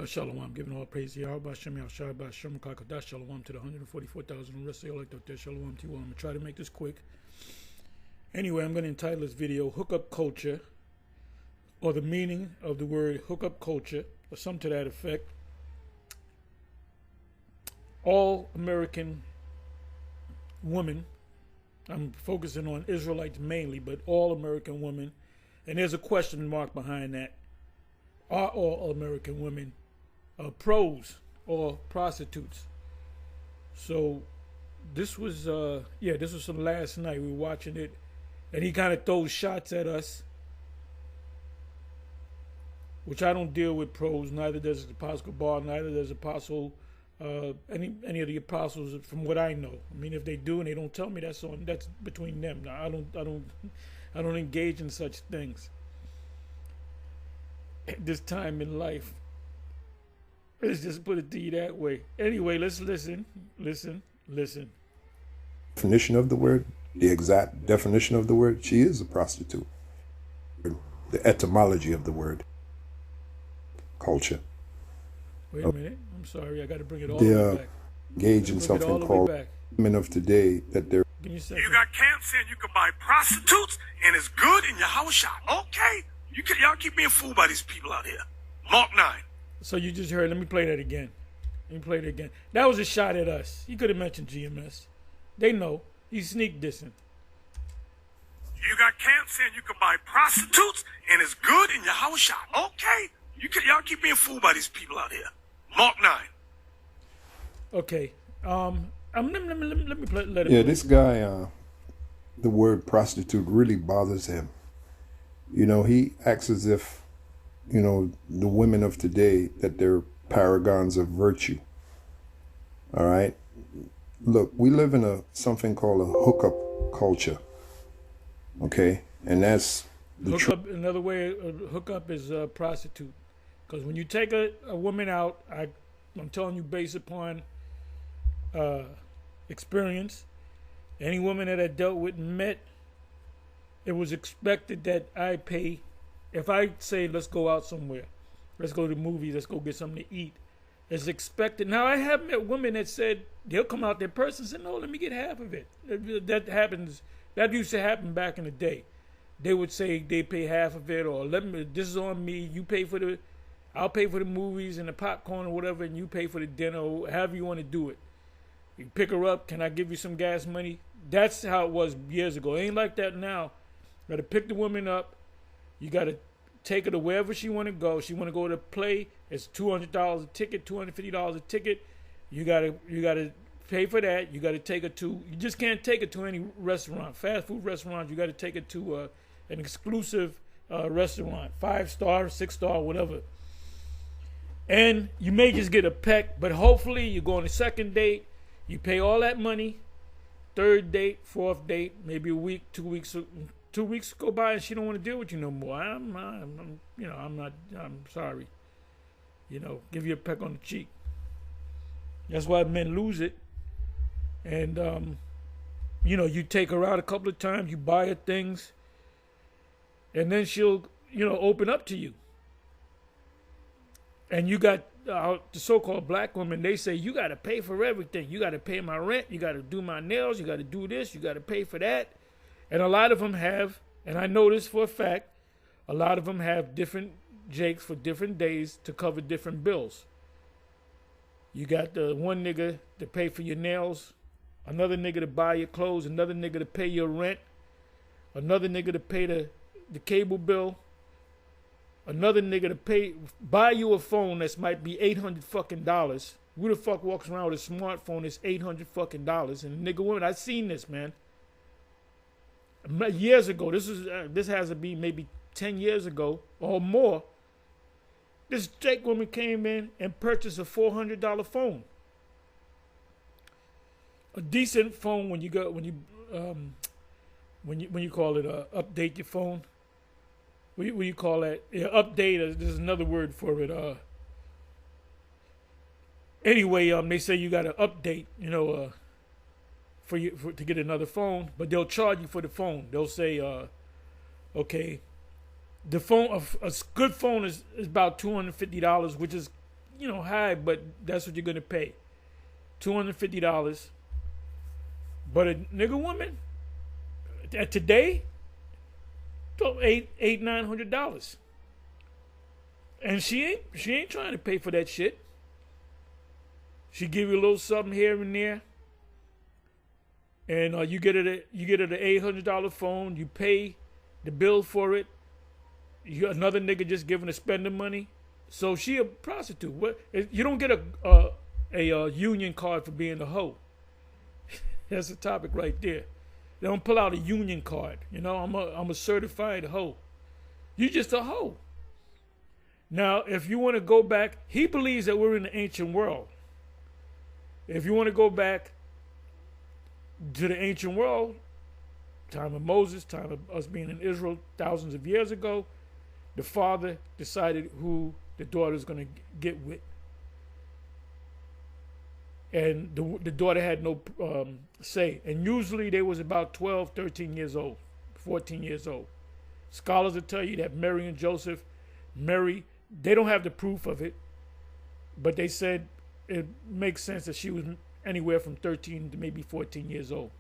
Shalom, giving all praise to Yahweh, Hashem, Yahshua, Hashem, Kakadash, Shalom to the 144,000 who rest of y'all like out there. Shalom to you all. I'm going to try to make this quick. Anyway, I'm going to entitle this video, Hookup Culture, or the meaning of the word hookup culture, or something to that effect. All American women, I'm focusing on Israelites mainly, but all American women, and there's a question mark behind that, are all American women pros or prostitutes? So this was this was from last night. We were watching it, and he kind of throws shots at us, which I don't deal with pros. Neither does Apostle Bar, neither does Apostle any of the apostles, from what I know. I mean, if they do and they don't tell me, that's between them. Now, I don't engage in such things at this time in life. Let's just put it to you that way. Anyway, let's listen. Definition of the word, the exact definition of the word, she is a prostitute. The etymology of the word, culture. Wait a minute. I'm sorry. I got to bring it all the way back. Engage in something called women of today that they're. Give me a second. You got camps saying you can buy prostitutes and it's good in your house shop. Okay. Y'all keep being fooled by these people out here. Mark 9. So you just heard. Let me play that again. That was a shot at us. He could have mentioned GMS. They know. He's sneak dissing. You got camps saying you can buy prostitutes and it's good in your house shop. Okay. Y'all keep being fooled by these people out here. Mark 9. Okay. Let me play. Let it. Yeah, this guy. The word prostitute really bothers him. You know, he acts as if, you know, the women of today, that they're paragons of virtue. All right. Look, we live in something called a hookup culture. Okay, and that's the hookup. Another way, hookup is prostitute. Because when you take a woman out, I'm telling you based upon experience, any woman that I dealt with and met, it was expected that I pay. If I say, let's go out somewhere, let's go to the movies, let's go get something to eat, it's expected. Now, I have met women that said, they'll come out there person and say, no, let me get half of it. That happens. That used to happen back in the day. They would say they pay half of it, or this is on me, you pay for I'll pay for the movies and the popcorn or whatever, and you pay for the dinner, or however you want to do it. You pick her up, can I give you some gas money? That's how it was years ago. It ain't like that now. You got to pick the woman up. You got to take her to wherever she want to go. She want to go to play. It's $200 a ticket, $250 a ticket. You got to pay for that. You got to take her to. You just can't take her to any restaurant, fast food restaurant. You got to take her to an exclusive restaurant, 5-star, 6-star, whatever. And you may just get a peck, but hopefully you go on a second date. You pay all that money. Third date, fourth date, maybe a week, 2 weeks. 2 weeks go by and she don't want to deal with you no more. I'm sorry. You know, give you a peck on the cheek. That's why men lose it. And, you take her out a couple of times, you buy her things, and then she'll, open up to you. And you got the so-called black women, they say, you got to pay for everything. You got to pay my rent. You got to do my nails. You got to do this. You got to pay for that. And a lot of them have, and I know this for a fact, a lot of them have different jakes for different days to cover different bills. You got the one nigga to pay for your nails, another nigga to buy your clothes, another nigga to pay your rent, another nigga to pay the cable bill, another nigga to buy you a phone that's might be $800 fucking dollars. Who the fuck walks around with a smartphone that's $800 fucking dollars? And nigga women, I've seen this, man. Years ago, this has to be maybe 10 years ago or more. This Jake woman came in and purchased a $400 phone. A decent phone when you call it update your phone. What do you call that? Yeah, update. There's another word for it. Anyway, they say you got to update. To get another phone, but they'll charge you for the phone. They'll say, okay, the phone, a good phone is about $250, which is high, but that's what you're gonna pay. $250. But a nigga woman today, $900. And she ain't trying to pay for that shit. She give you a little something here and there, and you get it an $800 phone. You pay the bill for it. Another nigga just giving her spending money. So she a prostitute. What? You don't get a union card for being a hoe. That's the topic right there. They don't pull out a union card. I'm a certified hoe. You just a hoe. Now, if you want to go back, he believes that we're in the ancient world. If you want to go back to the ancient world, time of Moses, time of us being in Israel thousands of years ago, the father decided who the daughter is going to get with. And the daughter had no say. And usually they was about 12, 13 years old, 14 years old. Scholars will tell you that Mary and Joseph, they don't have the proof of it, but they said it makes sense that she was anywhere from 13 to maybe 14 years old.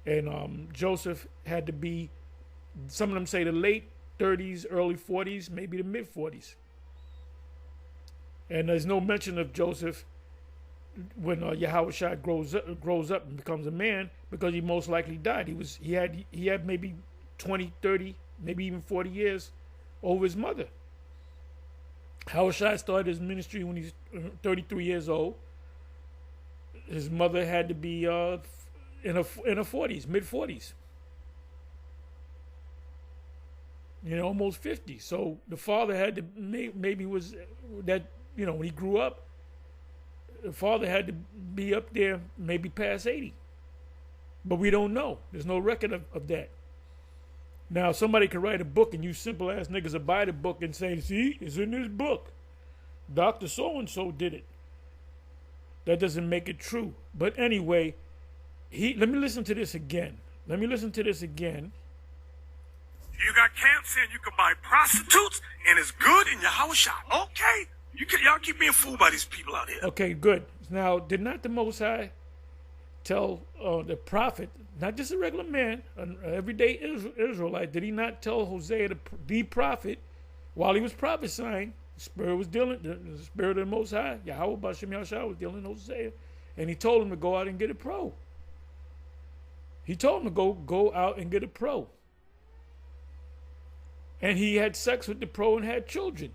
And Joseph had to be, some of them say the late 30s, early 40s, maybe the mid 40s. And there's no mention of Joseph when Yahushua grows up and becomes a man, because he most likely died. He had maybe 20, 30, maybe even 40 years over his mother. Yahushua started his ministry when he's 33 years old. His mother had to be in her 40s, mid 40s. Almost 50. So the father had to maybe was that when he grew up, the father had to be up there maybe past 80. But we don't know. There's no record of that. Now, somebody could write a book and you simple ass niggas will buy the book and say, see, it's in this book. Dr. So-and-so did it. That doesn't make it true. But anyway, let me listen to this again. You got camps and you can buy prostitutes, and it's good in your house shop. Okay. Y'all keep being fooled by these people out here. Okay, good. Now, did not the Most High tell the prophet, not just a regular man, an everyday Israelite, did he not tell Hosea the prophet, while he was prophesying, the spirit of the Most High, Yahweh Bashem Yahshua was dealing with Hosea, and he told him to go out and get a pro. He told him to go out and get a pro. And he had sex with the pro and had children.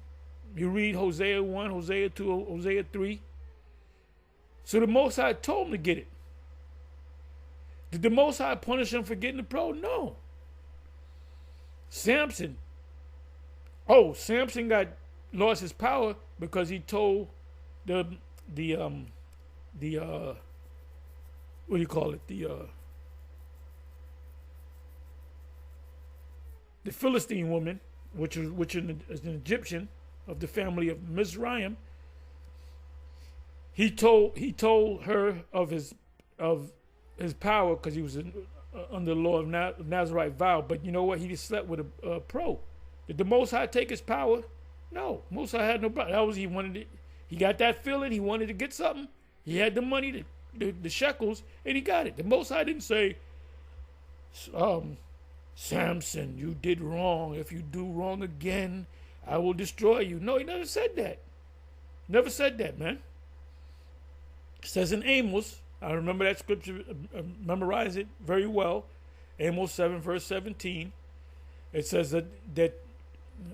You read Hosea 1, Hosea 2, Hosea 3. So the Most High told him to get it. Did the Most High punish him for getting the pro? No. Samson lost his power because he told the what do you call it? The Philistine woman, which is an Egyptian of the family of Mizraim. He told her of his power because he was under the law of Nazarite vow. But you know what? He just slept with a pro. Did the Most High take his power? No. Most High had no power. That was he got that feeling. He wanted to get something. He had the money, the shekels, and he got it. The Most High didn't say, Samson, you did wrong. If you do wrong again, I will destroy you. No, he never said that. Never said that, man. It says in Amos, I remember that scripture, memorize it very well. Amos 7, verse 17. It says that,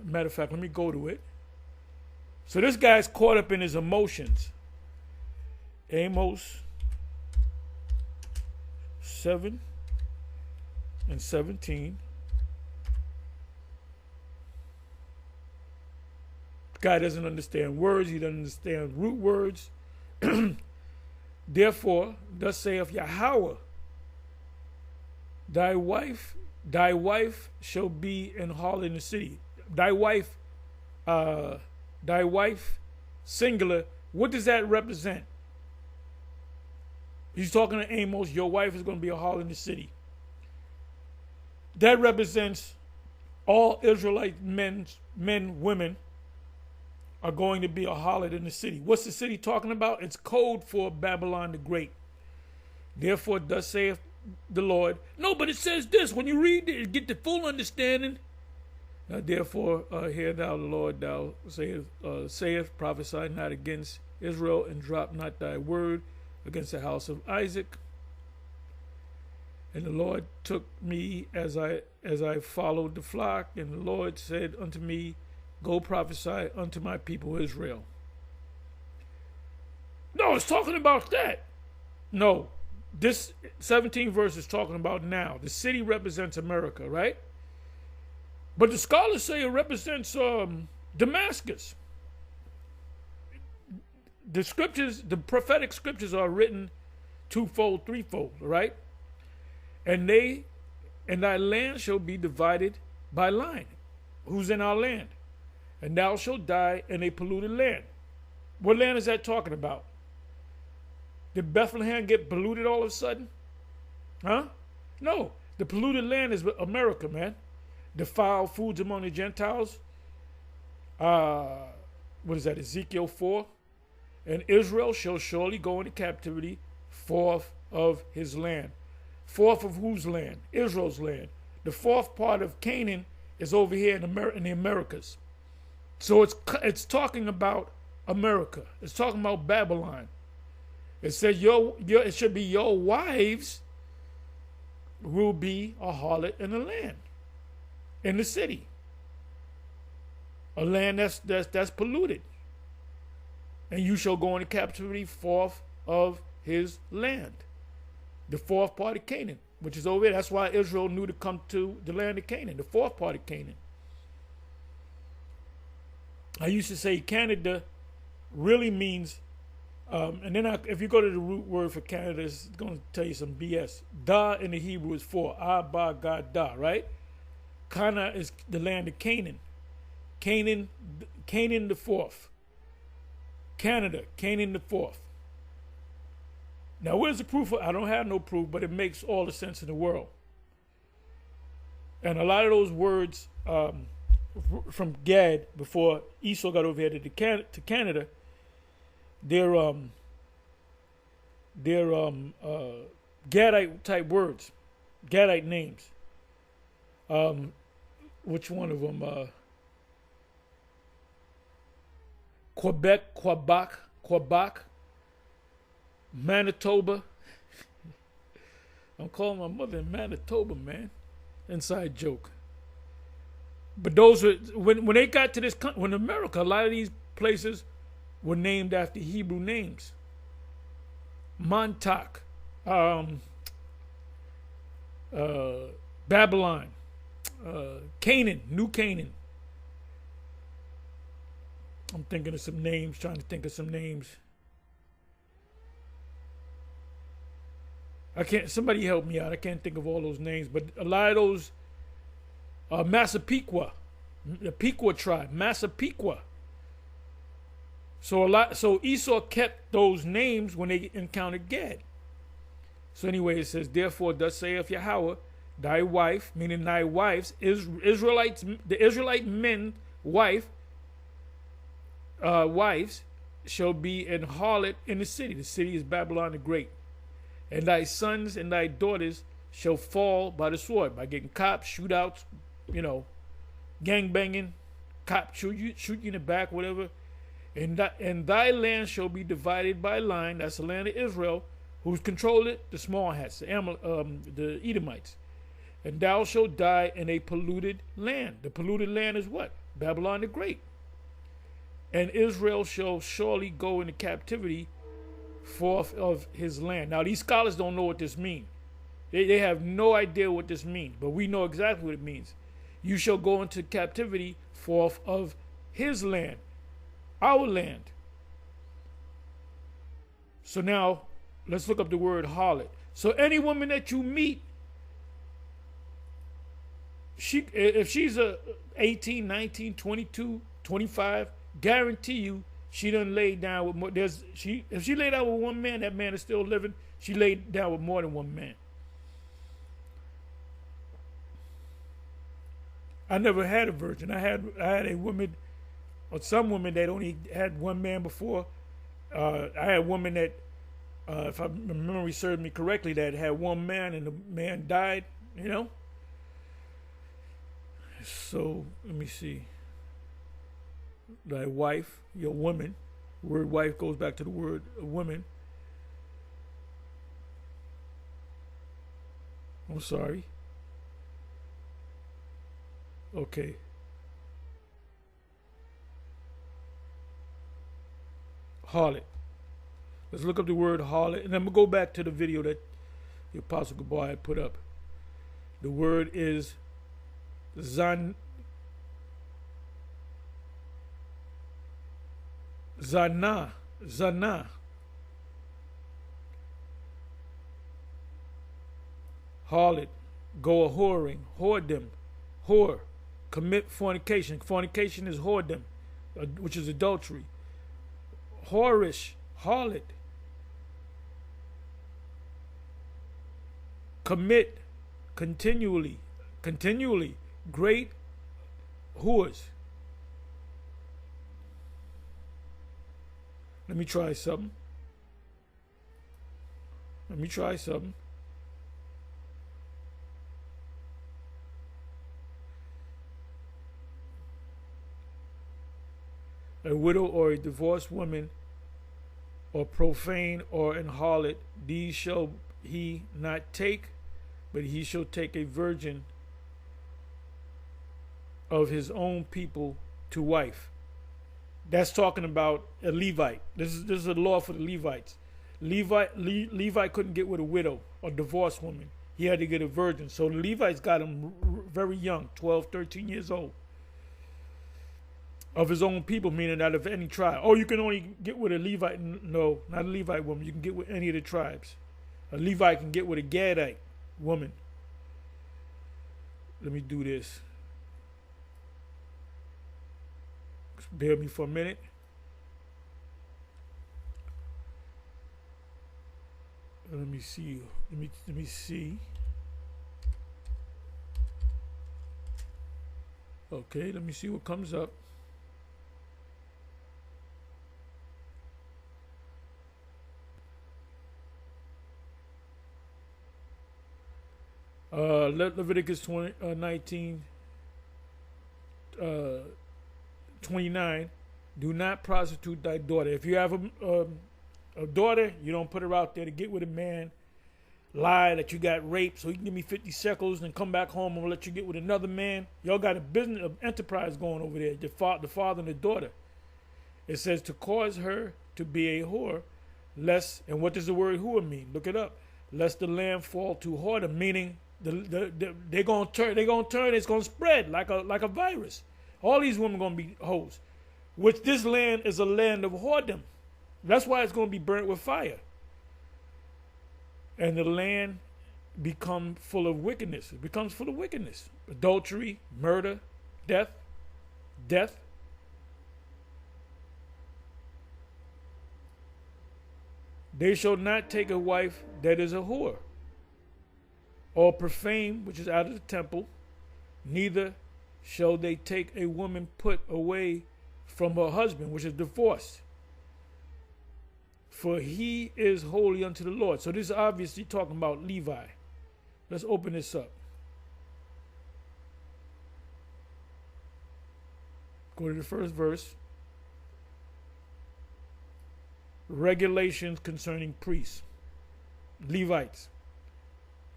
matter of fact, let me go to it. So this guy's caught up in his emotions. Amos 7 and 17. Guy doesn't understand words. He doesn't understand root words. Therefore, thus saith Yahweh, thy wife shall be an harlot in the city. Thy wife, singular. What does that represent? He's talking to Amos. Your wife is going to be a harlot in the city. That represents all Israelite men, women, are going to be a harlot in the city. What's the city talking about? It's code for Babylon the Great. Therefore, thus saith the Lord. No, but it says this. When you read it, get the full understanding. Now, therefore, hear thou the Lord, thou saith, prophesy not against Israel, and drop not thy word against the house of Isaac. And the Lord took me as I followed the flock, and the Lord said unto me, go prophesy unto my people Israel. No, it's talking about that. No, this 17th verse is talking about now. The city represents America, right? But the scholars say it represents Damascus. The scriptures, the prophetic scriptures are written twofold, threefold, right? And thy land shall be divided by line. Who's in our land? And thou shalt die in a polluted land. What land is that talking about? Did Bethlehem get polluted all of a sudden? Huh? No. The polluted land is America, man. Defiled foods among the Gentiles. What is that? Ezekiel 4. And Israel shall surely go into captivity, forth of his land. Fourth of whose land? Israel's land. The fourth part of Canaan is over here in the Americas. So it's talking about America. It's talking about Babylon. It says it should be your wives will be a harlot in the land, in the city. A land that's polluted. And you shall go into captivity forth of his land. The fourth part of Canaan, which is over there. That's why Israel knew to come to the land of Canaan, the fourth part of Canaan. I used to say Canada really means, and then if you go to the root word for Canada, it's going to tell you some BS. Da in the Hebrew is for, ba, ga, da, right? Kana is the land of Canaan. Canaan the fourth. Canada, Canaan the fourth. Now, where's the proof? I don't have no proof, but it makes all the sense in the world. And a lot of those words from Gad, before Esau got over here to Canada, they're Gadite type words, Gadite names. Which one of them? Quebec, Manitoba. I'm calling my mother in Manitoba, man. Inside joke. But those were when they got to this country, when America, a lot of these places were named after Hebrew names. Montauk, Babylon, Canaan, New Canaan. I'm thinking of some names, trying to think of some names. Somebody help me out. I can't think of all those names, but a lot of those, Massapequa, the Pequot tribe, Massapequa. So Esau kept those names when they encountered Gad. So anyway, it says, therefore, thus saith Yahweh, thy wife, meaning thy wives, Israelites, the Israelite men, wives shall be an harlot in the city. The city is Babylon the Great. And thy sons and thy daughters shall fall by the sword, by getting cops, shootouts, gang banging, cop shoot you in the back, whatever. And thy land shall be divided by line. That's the land of Israel. Who's controlled it? The small hats, the Edomites. And thou shalt die in a polluted land. The polluted land is what? Babylon the Great. And Israel shall surely go into captivity forth of his land. Now, these scholars don't know what this means. They have no idea what this means, but we know exactly what it means. You shall go into captivity forth of his land, our land. So now, let's look up the word harlot. So any woman that you meet, if she's 18, 19, 22, 25, guarantee you she done laid down with more. If she laid down with one man, that man is still living. She laid down with more than one man. I never had a virgin. I had a woman Or some women that only had one man before. I had a woman that, if my memory serves me correctly, that had one man and the man died, you know. So let me see. Thy wife, your woman. The word wife goes back to the word woman. I'm sorry. Okay. Harlot. Let's look up the word harlot. And I'm going to go back to the video that the Apostle Gabar had put up. The word is zana. Harlot. Go a whoring. Whoredom. Whore. Commit fornication. Fornication is whoredom, which is adultery. Whorish. Harlot. Commit. Continually. Great whores. Let me try something. A widow or a divorced woman, or profane or an harlot, these shall he not take, but he shall take a virgin of his own people to wife. That's talking about a Levite. This is a law for the Levites. Levite couldn't get with a widow or divorced woman. He had to get a virgin. So the Levites got him very young, 12, 13 years old. Of his own people, meaning out of any tribe. Oh, you can only get with a Levite. No, not a Levite woman. You can get with any of the tribes. A Levite can get with a Gadite woman. Let me do this. Bear with me for a minute. Let me see. Let me see. Okay, let me see what comes up. Leviticus 19, 29. Do not prostitute thy daughter. If you have a daughter, you don't put her out there to get with a man, lie that you got raped so you can give me 50 shekels and come back home and let you get with another man. Y'all got a business, an enterprise going over there, the father and the daughter. It says to cause her to be a whore, lest, and what does the word whore mean? Look it up. Lest the land fall to whoredom, meaning they're gonna turn, it's gonna spread like a virus. All these women gonna be hoes. Which this land is a land of whoredom. That's why it's gonna be burnt with fire. And the land become full of wickedness. It becomes full of wickedness. Adultery, murder, death. They shall not take a wife that is a whore, or profane, which is out of the temple, neither shall they take a woman put away from her husband, which is divorced. For he is holy unto the Lord. So this is obviously talking about Levi. Let's open this up. Go to the first verse. Regulations concerning priests, Levites,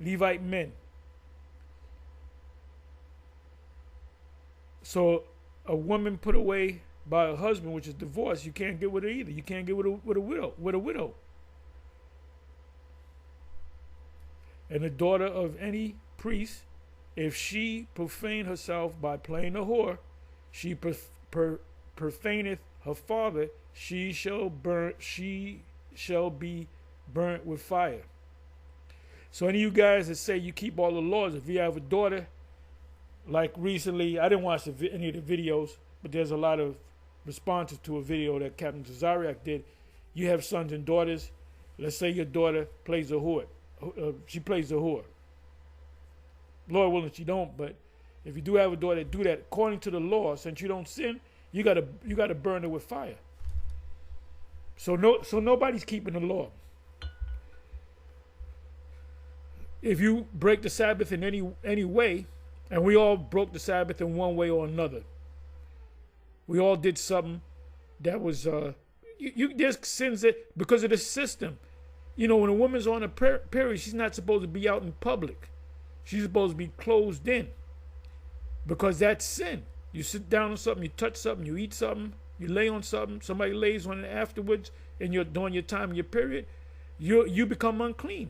Levite men. So a woman put away by a husband, which is divorced, you can't get with her either. You can't get with a widow. And the daughter of any priest, if she profane herself by playing a whore, she profaneth her father, she shall be burnt with fire. So any of you guys that say you keep all the laws, if you have a daughter, like recently, I didn't watch any of the videos, but there's a lot of responses to a video that Captain Zariak did. You have sons and daughters. Let's say your daughter plays a whore. She plays a whore. Lord willing, she don't, but if you do have a daughter that do that, according to the law, since you don't sin, you gotta burn it with fire. So nobody's keeping the law. If you break the Sabbath in any way, and we all broke the Sabbath in one way or another, we all did something that was there's sins that because of the system. You know, when a woman's on a period, she's not supposed to be out in public. She's supposed to be closed in, because that's sin. You sit down on something, you touch something, you eat something, you lay on something, somebody lays on it afterwards, and you're during your time, your period, you become unclean.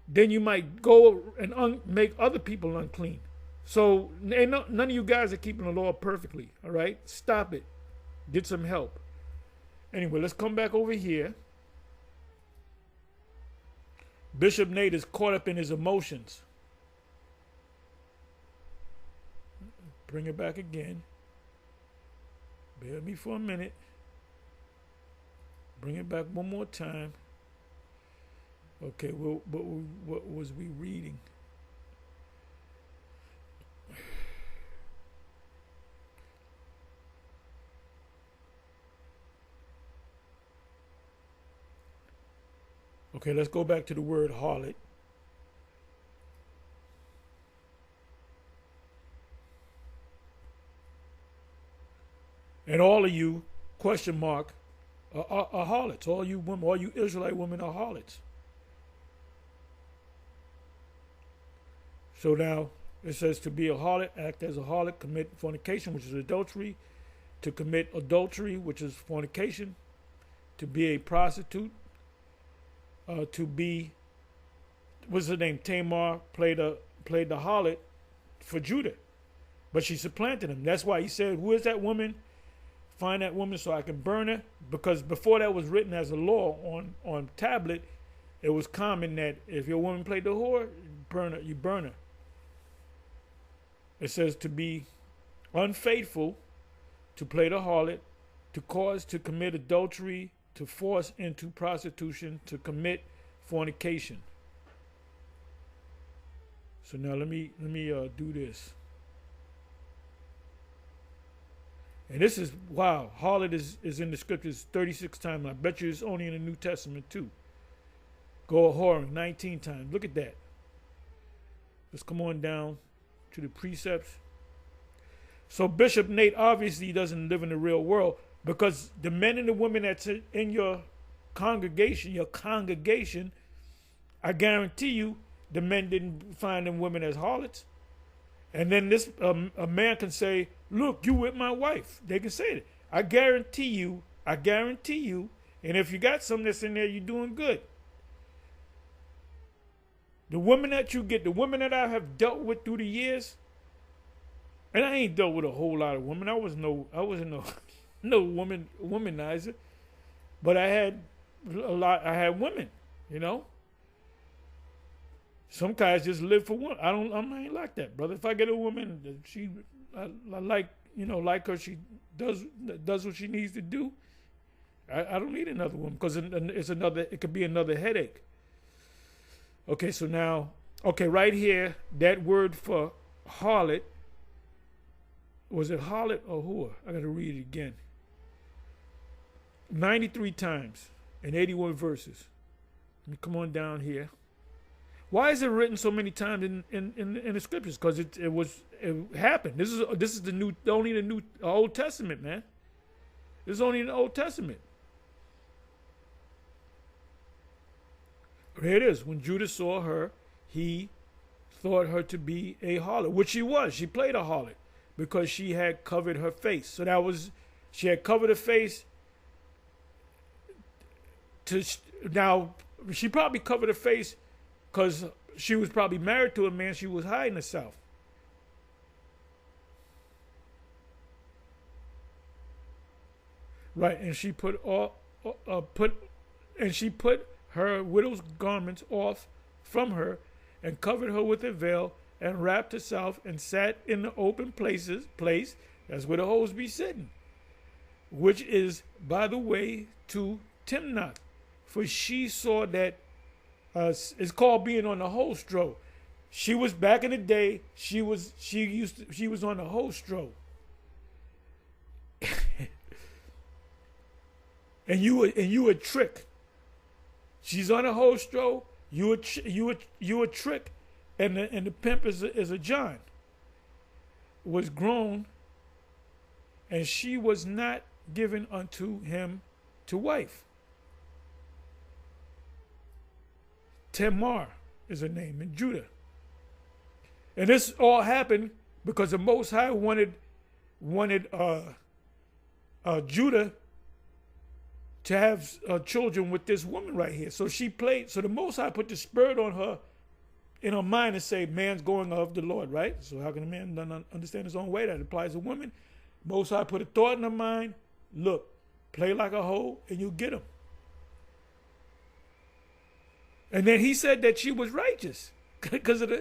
Then you might go and make other people unclean. So none of you guys are keeping the law perfectly, all right? Stop it. Get some help. Anyway, let's come back over here. Bishop Nate is caught up in his emotions. Bring it back again. Bear with me for a minute. Bring it back one more time. Okay, well, what was we reading? Okay, let's go back to the word harlot. And all of you, question mark, are harlots. All you women, all you Israelite women are harlots. So now it says to be a harlot, act as a harlot, commit fornication, which is adultery, to commit adultery, which is fornication, to be a prostitute, to be, what's her name? Tamar played the harlot for Judah, but she supplanted him. That's why he said, "Who is that woman? Find that woman so I can burn her." Because before that was written as a law on tablet, it was common that if your woman played the whore, you burn her. It says to be unfaithful, to play the harlot, to cause to commit adultery, to force into prostitution, to commit fornication. So now let me do this. And this is, wow, harlot is in the scriptures 36 times. I bet you it's only in the New Testament too. Go a-whoring 19 times. Look at that. Let's come on down to the precepts. So Bishop Nate obviously doesn't live in the real world, because the men and the women that's in your congregation, I guarantee you the men didn't find them women as harlots. And then this a man can say, "Look, you with my wife." They can say that. I guarantee you. And if you got something that's in there, you're doing good. The women that you get, the women that I have dealt with through the years, and I ain't dealt with a whole lot of women. I wasn't no womanizer, but I had women, you know. Some guys just live for one. I ain't like that, brother. If I get a woman, I like her, she does what she needs to do. I don't need another woman, because it could be another headache. Okay, so now, right here, that word for harlot, was it harlot or whore? I got to read it again. 93 times in 81 verses. Let me come on down here. Why is it written so many times in the scriptures? Because it happened. This is only the Old Testament, man. This is only in the Old Testament. Here it is. When Judah saw her, he thought her to be a harlot, which she was. She played a harlot because she had covered her face. So she had covered her face. Now, she probably covered her face because she was probably married to a man she was hiding herself. Right, and she put her widow's garments off from her, and covered her with a veil, and wrapped herself, and sat in the open place, that's where the hoes be sitting, which is by the way to Timnath, for she saw that it's called being on the hostro. She was back in the day. She was on the hostro. and you a trick. She's on a hostro. You a trick, and the pimp is a John. Was grown, and she was not given unto him to wife. Tamar is her name in Judah. And this all happened because the Most High wanted Judah to have children with this woman right here. So she played. So the Most High put the spirit on her, in her mind, and say, man's going of the Lord, right? So how can a man not understand his own way? That applies to women. Most High put a thought in her mind. Look, play like a hoe and you get him. And then he said that she was righteous because of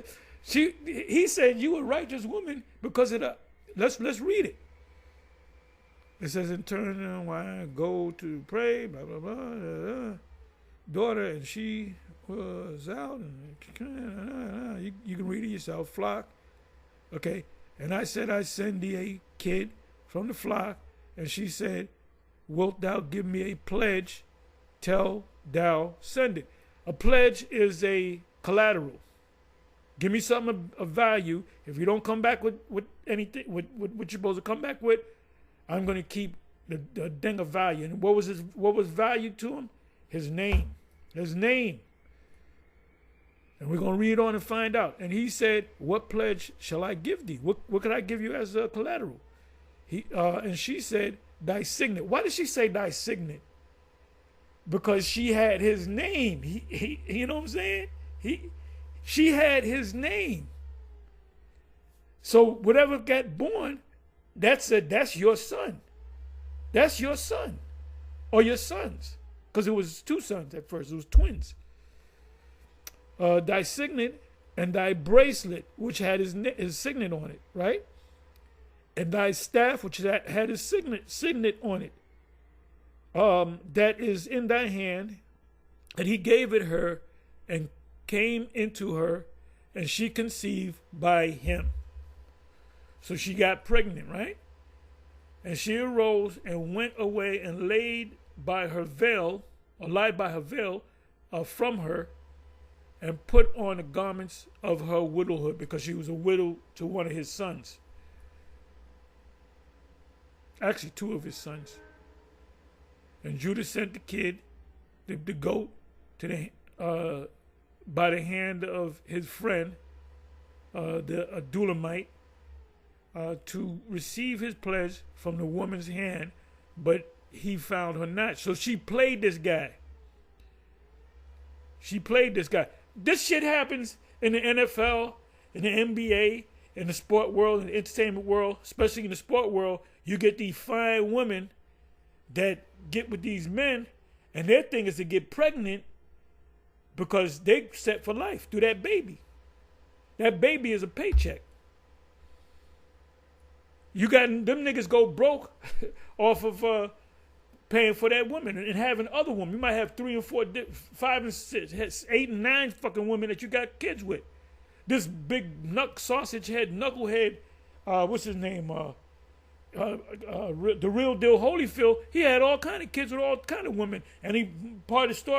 he said you a righteous woman because of the, let's read it. It says, in turn, why I go to pray, blah, blah, blah, blah, blah. Daughter, and she was out, and you can read it yourself, flock. Okay. And I said, I send thee a kid from the flock. And she said, wilt thou give me a pledge till thou send it? A pledge is a collateral. Give me something of value. If you don't come back with anything, with what you're supposed to come back with, I'm going to keep the thing of value. And what was value to him? His name. His name. And we're going to read on and find out. And he said, what pledge shall I give thee? What could I give you as a collateral? And she said, thy signet. Why did she say thy signet? Because she had his name. He you know what I'm saying? She had his name. So whatever got born, that's your son. That's your son. Or your sons. Because it was two sons at first. It was twins. Thy signet and thy bracelet, which had his signet on it, right? And thy staff, which had his signet on it, that is in thy hand. And he gave it her and came into her, and she conceived by him. So she got pregnant, right? And she arose and went away and laid by her veil, or lied by her veil from her, and put on the garments of her widowhood, because she was a widow to one of his sons. Actually, two of his sons. And Judah sent the kid, the goat, to by the hand of his friend, the Adulamite, to receive his pledge from the woman's hand, but he found her not. So she played this guy. This shit happens in the NFL, in the NBA, in the sport world, in the entertainment world, especially in the sport world. You get these fine women that get with these men, and their thing is to get pregnant because they set for life through that baby. That baby is a paycheck. You got them niggas go broke off of paying for that woman and having other women. You might have 3 and 4, 5 and 6, 8 and 9 fucking women that you got kids with. This big sausage head, knucklehead, what's his name? The real deal Holyfield. He had all kind of kids with all kind of women. And part of the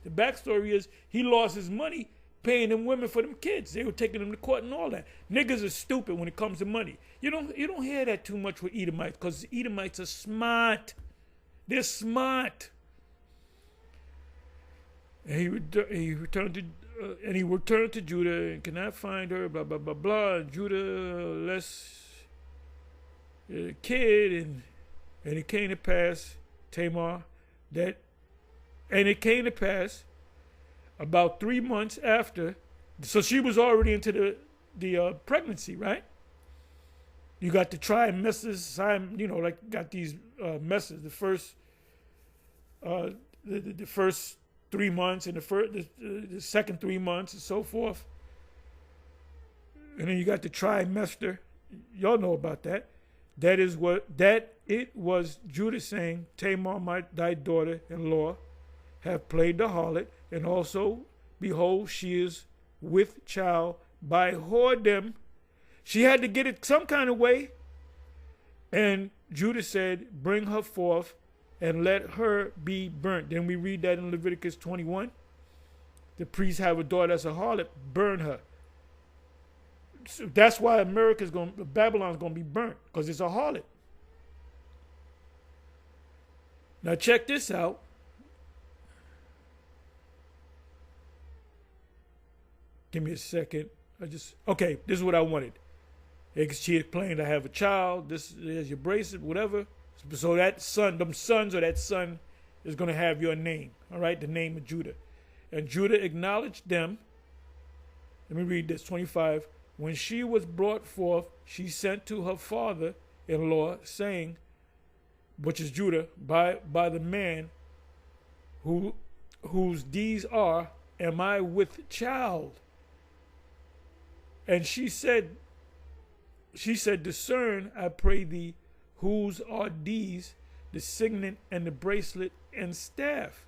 backstory is he lost his money paying them women for them kids. They were taking them to court and all that. Niggas are stupid when it comes to money. You don't hear that too much with Edomites, because Edomites are smart. They're smart. And he returned to Judah and could not find her. Blah blah blah blah. And Judah less kid, and it came to pass, Tamar, about 3 months after. So she was already into the pregnancy, right? You got the trimesters, like got these messes. The first 3 months, and the second 3 months, and so forth. And then you got the trimester. Y'all know about that. That it was Judah saying, Tamar, thy daughter-in-law, have played the harlot, and also, behold, she is with child by whoredom. She had to get it some kind of way. And Judah said, bring her forth and let her be burnt. Then we read that in Leviticus 21. The priests have a daughter that's a harlot, burn her. So that's why Babylon's going to be burnt, because it's a harlot. Now check this out. Give me a second. Okay, this is what I wanted. She explained, I have a child. This is your bracelet, whatever. So that son, them sons or that son is going to have your name. All right, the name of Judah. And Judah acknowledged them. Let me read this, 25. When she was brought forth, she sent to her father-in-law, saying, which is Judah, by the man whose deeds are, am I with child? And she said, discern, I pray thee, whose are these, the signet and the bracelet and staff?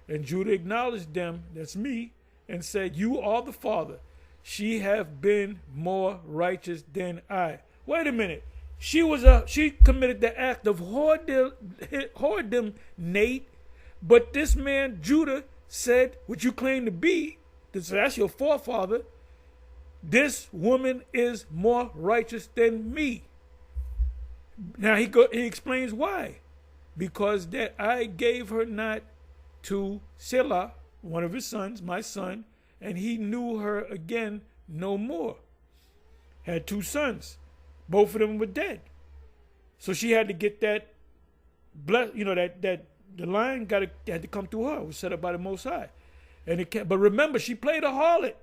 And Judah acknowledged them, that's me, and said, you are the father. She have been more righteous than I. Wait a minute. She committed the act of whoredom, Nate. But this man, Judah, said, what you claim to be, that's your forefather, this woman is more righteous than me. Now he explains why. Because that I gave her not to Selah, one of his sons, my son, and he knew her again no more. Had 2 sons. Both of them were dead. So she had to get that, that the line had to come through her. It was set up by the Most High. But remember, she played a harlot.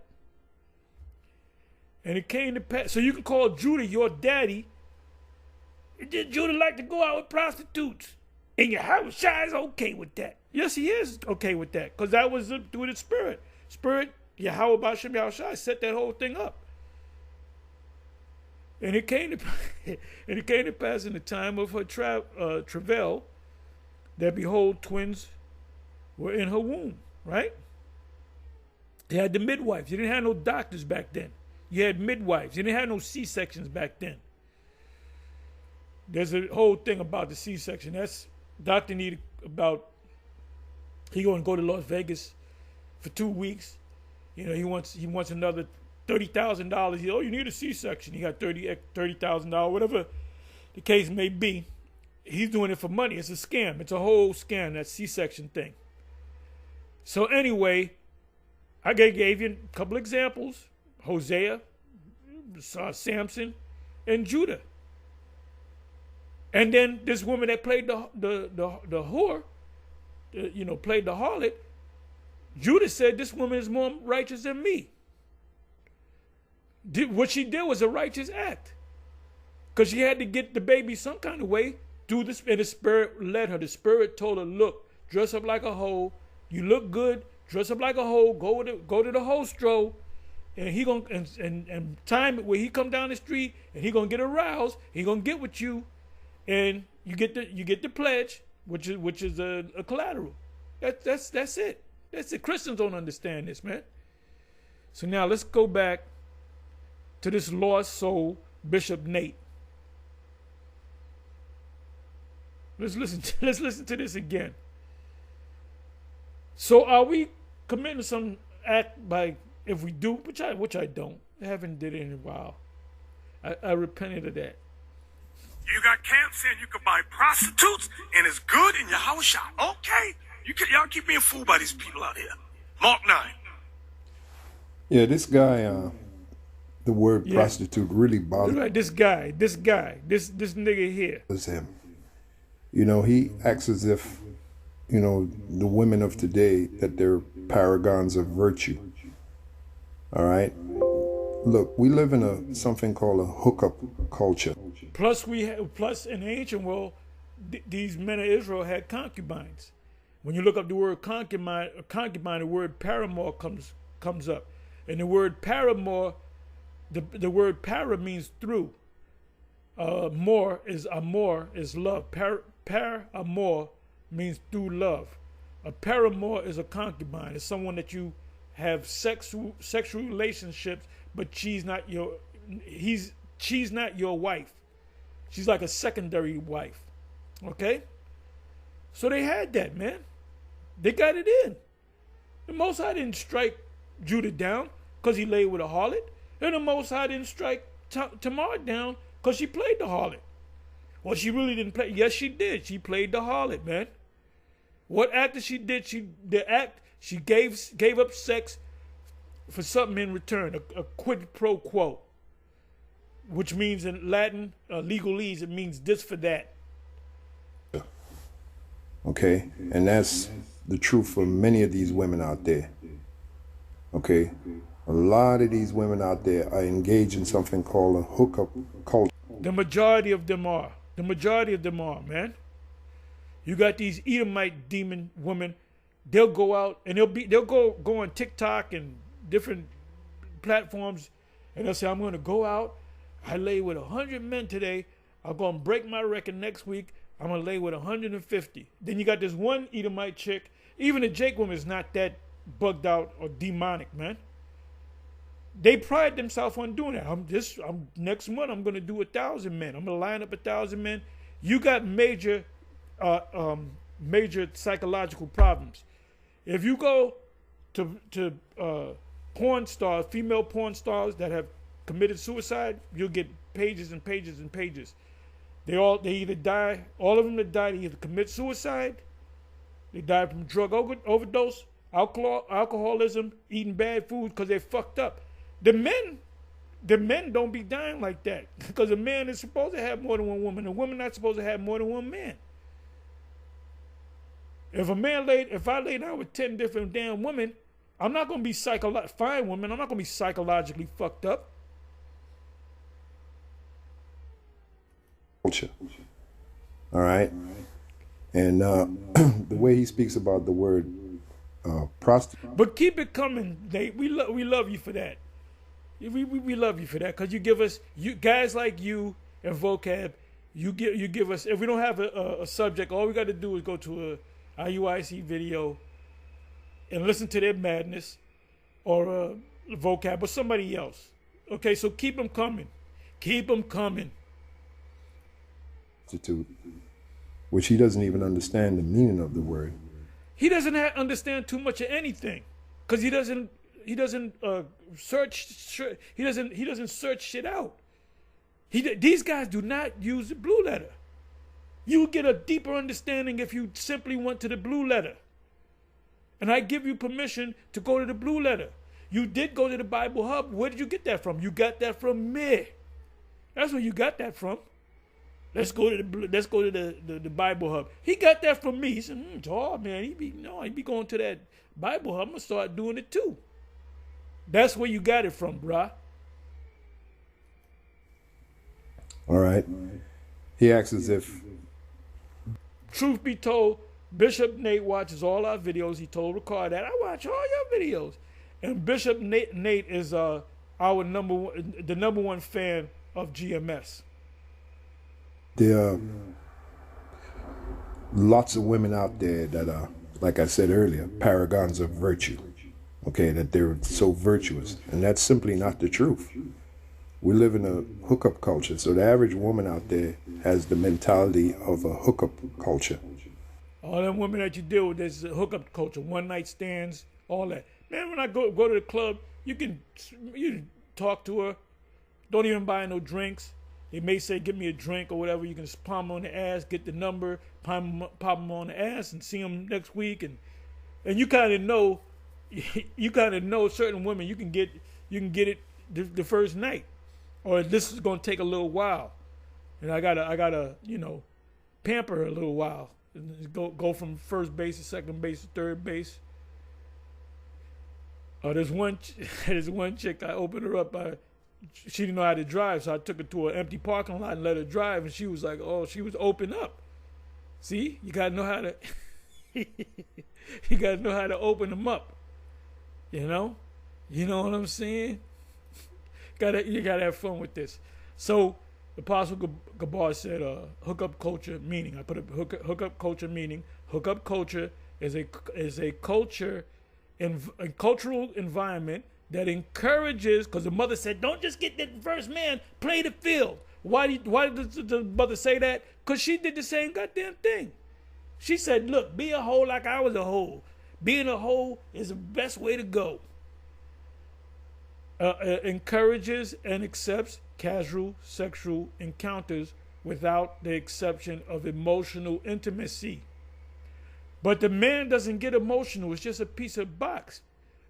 And it came to pass. So you can call Judah your daddy. Did Judah like to go out with prostitutes? And Yahushua is okay with that. Yes, he is okay with that. Because that was through the Spirit. Yahweh B'Shem Yahushua set that whole thing up. And it came to pass in the time of her travail that behold, twins were in her womb, right? They had the midwives. You didn't have no doctors back then. You had midwives. You didn't have no C-sections back then. There's a whole thing about the C-section. That's Dr. Need about, he going to go to Las Vegas for 2 weeks. He wants another $30,000. You need a C-section. He got $30,000, whatever the case may be. He's doing it for money. It's a scam. It's a whole scam, that C-section thing. So anyway, I gave you a couple examples. Hosea, Samson, and Judah. And then this woman that played the whore, played the harlot, Judah said, this woman is more righteous than me. What she did was a righteous act. Because she had to get the baby some kind of way. And the Spirit led her. The Spirit told her, look, dress up like a hoe. You look good. Dress up like a hoe. Go to the hostro. And he gonna and time it where he come down the street and he gonna get aroused. He gonna get with you, and you get the pledge, which is a collateral. That's it. That's it. Christians don't understand this, man. So now let's go back to this lost soul, Bishop Nate. Let's listen to this again. So are we committing some act by, if we do, which I don't, I haven't did it in a while. I repented of that. You got camps saying you can buy prostitutes and it's good in your house shop. Okay. Y'all keep being fooled by these people out here. Mark 9. Yeah, this guy, the word prostitute really bothers right, this nigga here. Him. He acts as if, the women of today, that they're paragons of virtue. All right? Look, we live in something called a hookup culture. Plus in the ancient world, these men of Israel had concubines. When you look up the word concubine, the word paramour comes up. And the word paramour, the word para means through. More is amor, is love. Paramour means through love. A paramour is a concubine. It's someone that you have sexual relationships, but she's not your wife. She's like a secondary wife. Okay? So they had that, man. They got it in. The Most High didn't strike Judah down because he laid with a harlot. And the Most High didn't strike Tamar down because she played the harlot. Well, she really didn't play. Yes, she did. She played the harlot, man. What act did she did? She gave up sex for something in return, a quid pro quo, which means in Latin, legalese, it means this for that. Okay, and that's the truth for many of these women out there. Okay, a lot of these women out there are engaged in something called a hookup culture. The majority of them are. The majority of them are, man. You got these Edomite demon women. They'll go out and they'll go on TikTok and different platforms, and they'll say, "I'm going to go out. I lay with 100 men today. I'm going to break my record next week. I'm going to lay with 150. Then you got this one Edomite chick. Even the Jake woman is not that bugged out or demonic, man. They pride themselves on doing that. Next month I'm going to do 1,000 men. I'm going to line up 1,000 men. You got major psychological problems. If you go to porn stars, female porn stars that have committed suicide, you'll get pages and pages and pages. They either die, all of them that die, they either commit suicide, they die from drug overdose, alcoholism, eating bad food because they're fucked up. The men don't be dying like that because a man is supposed to have more than one woman. A woman not supposed to have more than one man. If I lay down with 10 different damn women, I'm not gonna be fine women. I'm not gonna be psychologically fucked up. Culture. All right, and the way he speaks about the word prostitute. But keep it coming, Nate. We love you for that. We love you for that because you give us guys like you and Vocab. You give us, if we don't have a subject, all we got to do is go to a IUIC video and listen to their madness or Vocab or somebody else. Okay, so keep them coming. Keep them coming. Which he doesn't even understand the meaning of the word. He doesn't understand too much of anything because he doesn't search shit out. These guys do not use the blue letter. You get a deeper understanding if you simply went to the blue letter. And I give you permission to go to the blue letter. You did go to the Bible Hub. Where did you get that from? You got that from me. That's where you got that from. Let's go to the Bible Hub. He got that from me. He said, "Oh man, he be going to that Bible Hub. I'm gonna start doing it too." That's where you got it from, bruh. All right. He acts as if. Truth be told, Bishop Nate watches all our videos. He told Ricard that I watch all your videos, and Bishop Nate is the number one fan of GMS. There are lots of women out there that are, like I said earlier, paragons of virtue. Okay, that they're so virtuous. And that's simply not the truth. We live in a hookup culture. So the average woman out there has the mentality of a hookup culture. All them women that you deal with, there's a hookup culture, one night stands, all that. Man, when I go to the club, you talk to her, don't even buy no drinks. They may say, "Give me a drink" or whatever. You can just palm them on the ass, get the number, pop them on the ass, and see them next week. And you kind of know, certain women you can get it the first night, or this is gonna take a little while, and I gotta pamper her a little while, and go from first base to second base to third base. There's one chick, I opened her up. She didn't know how to drive, so I took her to an empty parking lot and let her drive, and she was like, "Oh, she was open up." See, you gotta know how to, you gotta know how to open them up. You know what I'm saying? You gotta have fun with this. So, Apostle Gabar said, "Hookup culture meaning." I put a hookup culture meaning. Hookup culture is a culture, a cultural environment that encourages, because the mother said, "Don't just get that first man, play the field." Why did the mother say that? Because she did the same goddamn thing. She said, look, be a hoe like I was a hoe. Being a hoe is the best way to go. Encourages and accepts casual sexual encounters without the exception of emotional intimacy. But the man doesn't get emotional. It's just a piece of box.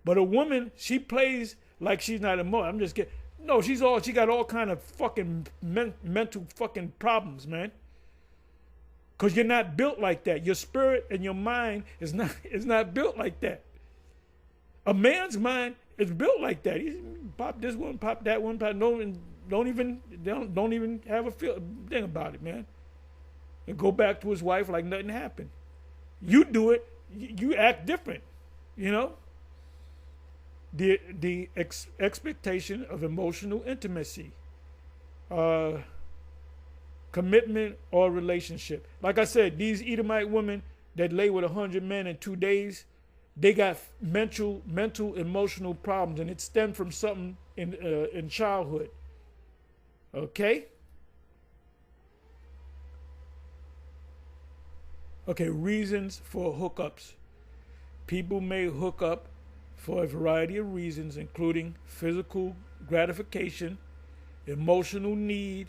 But a woman, she plays like she's not emotional. I'm just kidding. No, she got all kind of fucking mental fucking problems, man. Because you're not built like that. Your spirit and your mind is not built like that. A man's mind is built like that. He pop this one, pop that one, pop don't even have a thing about it, man. And go back to his wife like nothing happened. You do it, you act different, you know. The expectation of emotional intimacy, commitment or relationship. Like I said, these Edomite women that lay with 100 men in 2 days, they got mental, emotional problems, and it stemmed from something in childhood. Okay? Okay, reasons for hookups. People may hook up for a variety of reasons, including physical gratification, emotional need,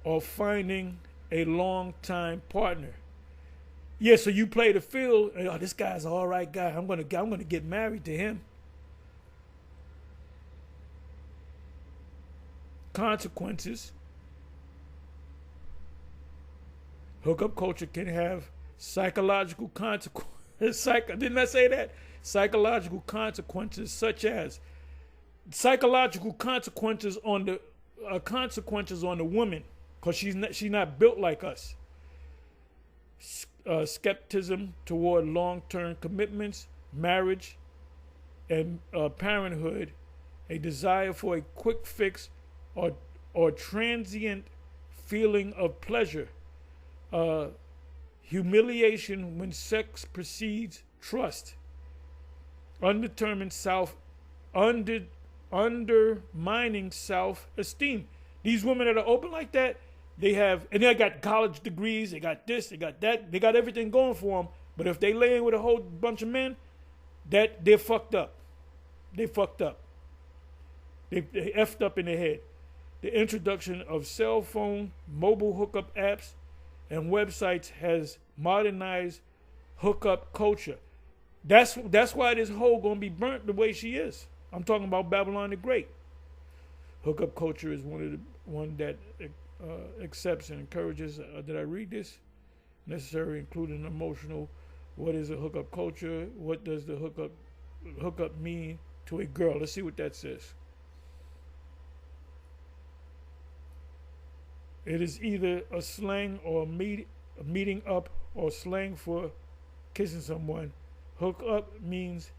or finding a long-time partner. Yeah, so you play the field, oh, this guy's an all right guy. I'm gonna get married to him. Consequences. Hookup culture can have psychological consequences. Didn't I say that? Psychological consequences, such as psychological consequences on the woman, because she's not built like us. Skepticism toward long-term commitments, marriage, and parenthood. A desire for a quick fix or transient feeling of pleasure. Humiliation when sex precedes trust. Undermining self-esteem. These women that are open like that, they got college degrees, they got this, they got that, they got everything going for them. But if they lay in with a whole bunch of men, they're fucked up. They fucked up. They effed up in their head. The introduction of cell phone, mobile hookup apps, and websites has modernized hookup culture. That's why this hoe gonna be burnt the way she is. I'm talking about Babylon the Great. Hookup culture is one that accepts and encourages. Did I read this? Necessary, including emotional. What is a hookup culture? What does the hookup mean to a girl? Let's see what that says. It is either a slang or a meeting up or slang for kissing someone. Hook up means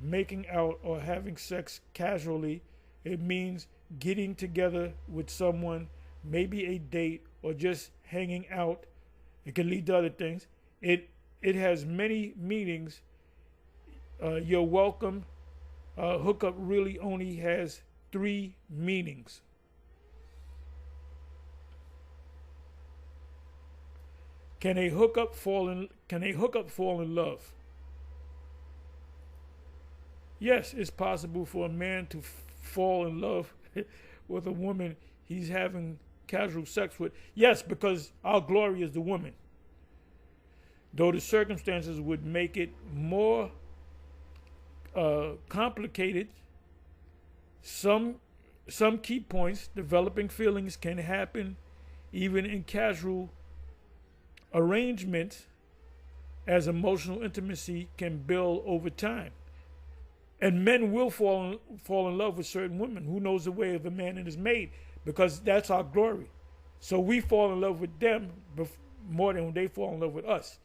making out or having sex casually. It means getting together with someone, maybe a date or just hanging out. It can lead to other things. It has many meanings. You're welcome. Hookup really only has 3 meanings. Can a hookup fall in love? Yes, it's possible for a man to fall in love with a woman he's having casual sex with. Yes, because our glory is the woman. Though the circumstances would make it more complicated, some key points: developing feelings can happen even in casual arrangements, as emotional intimacy can build over time. And men will fall in love with certain women. Who knows the way of a man and his maid? Because that's our glory. So we fall in love with them more than when they fall in love with us.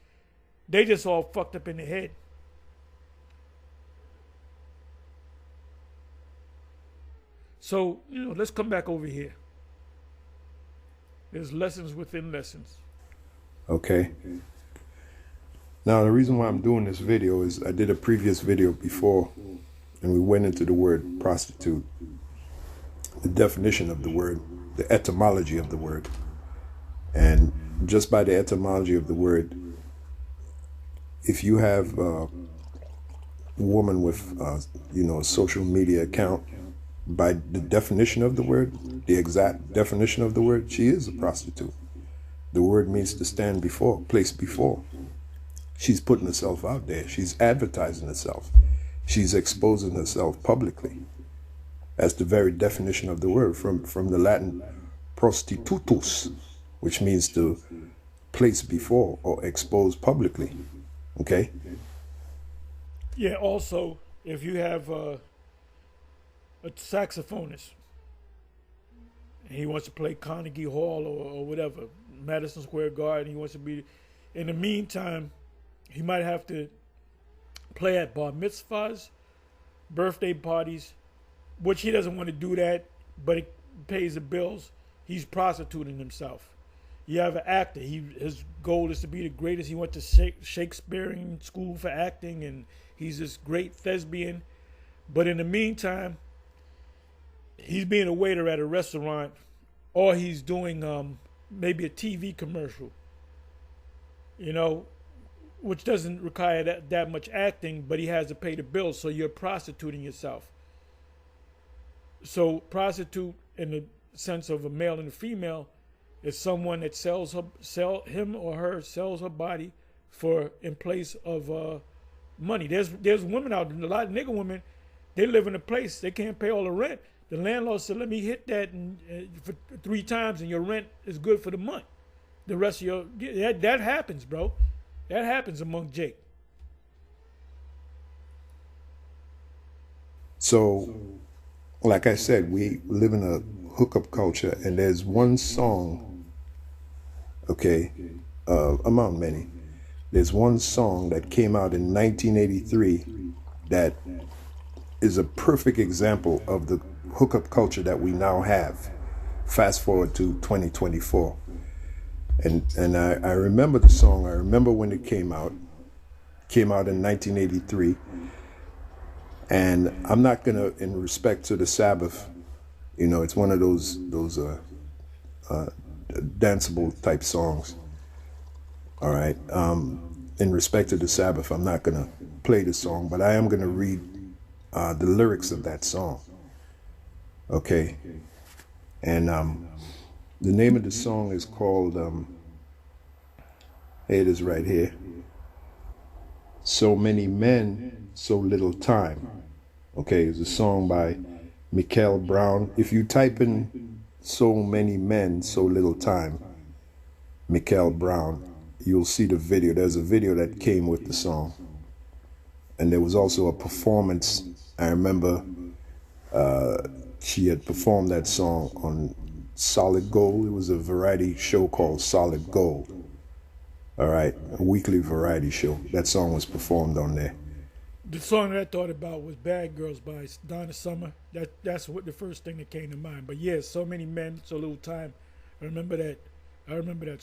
They just all fucked up in the head. So, let's come back over here. There's lessons within lessons. Okay. Now, the reason why I'm doing this video is I did a previous video before, and we went into the word prostitute, the definition of the word. the etymology of the word. And just by the etymology of the word, if you have a woman with, a social media account, by the definition of the word, the exact definition of the word, she is a prostitute. The word means to stand before, place before. She's putting herself out there. She's advertising herself. She's exposing herself publicly. That's the very definition of the word, from the Latin prostitutus, which means to place before or expose publicly. Okay? Yeah, also, if you have a saxophonist and he wants to play Carnegie Hall or whatever, Madison Square Garden, he wants to be, in the meantime, he might have to play at bar mitzvahs, birthday parties, which he doesn't want to do that, but it pays the bills. He's prostituting himself. You have an actor. His goal is to be the greatest. He went to Shakespearean school for acting, and he's this great thespian. But in the meantime, he's being a waiter at a restaurant, or he's doing maybe a TV commercial, which doesn't require that much acting, but he has to pay the bills, so you're prostituting yourself. So prostitute, in the sense of a male and a female, is someone that sells her body in place of money. There's women out there, a lot of nigger women, they live in a place, they can't pay all the rent. The landlord said, let me hit that for 3 times and your rent is good for the month. The rest of that happens, bro. That happens among Jake. So, like I said, we live in a hookup culture, and there's one song, among many, there's one song that came out in 1983 that is a perfect example of the hookup culture that we now have. Fast forward to 2024. And I remember the song. I remember when it came out. It came out in 1983. And I'm not gonna, in respect to the Sabbath, it's one of those danceable type songs. All right. In respect to the Sabbath, I'm not gonna play the song, but I am gonna read the lyrics of that song. Okay. And the name of the song is called, it is right here. So Many Men, So Little Time. Okay, it's a song by Michael Brown. If you type in So Many Men, So Little Time, Michael Brown, you'll see the video. There's a video that came with the song. And there was also a performance. I remember she had performed that song on Solid Gold. It was a variety show called Solid Gold. All right, a weekly variety show. That song was performed on there. The song that I thought about was Bad Girls by Donna Summer. That's what the first thing that came to mind. But yes, So Many Men, So Little Time. I remember that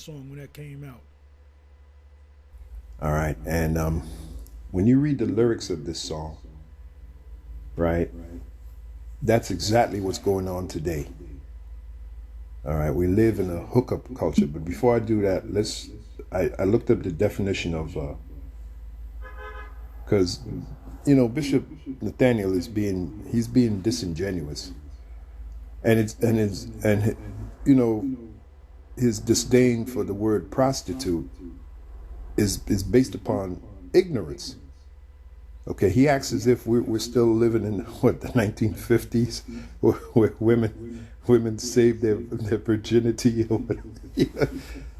song when that came out. All right, and when you read the lyrics of this song, right, that's exactly what's going on today. All right, we live in a hookup culture. But before I do that, I looked up the definition of, because, Bishop Nathaniel is being disingenuous, and his disdain for the word prostitute is based upon ignorance. Okay, he acts as if we're still living in the 1950s, where women saved their virginity or whatever.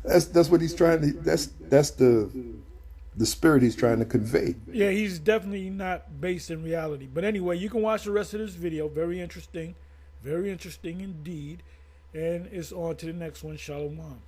That's what he's trying to. That's the spirit he's trying to convey. Yeah, he's definitely not based in reality. But anyway, you can watch the rest of this video. Very interesting indeed. And it's on to the next one. Shalom.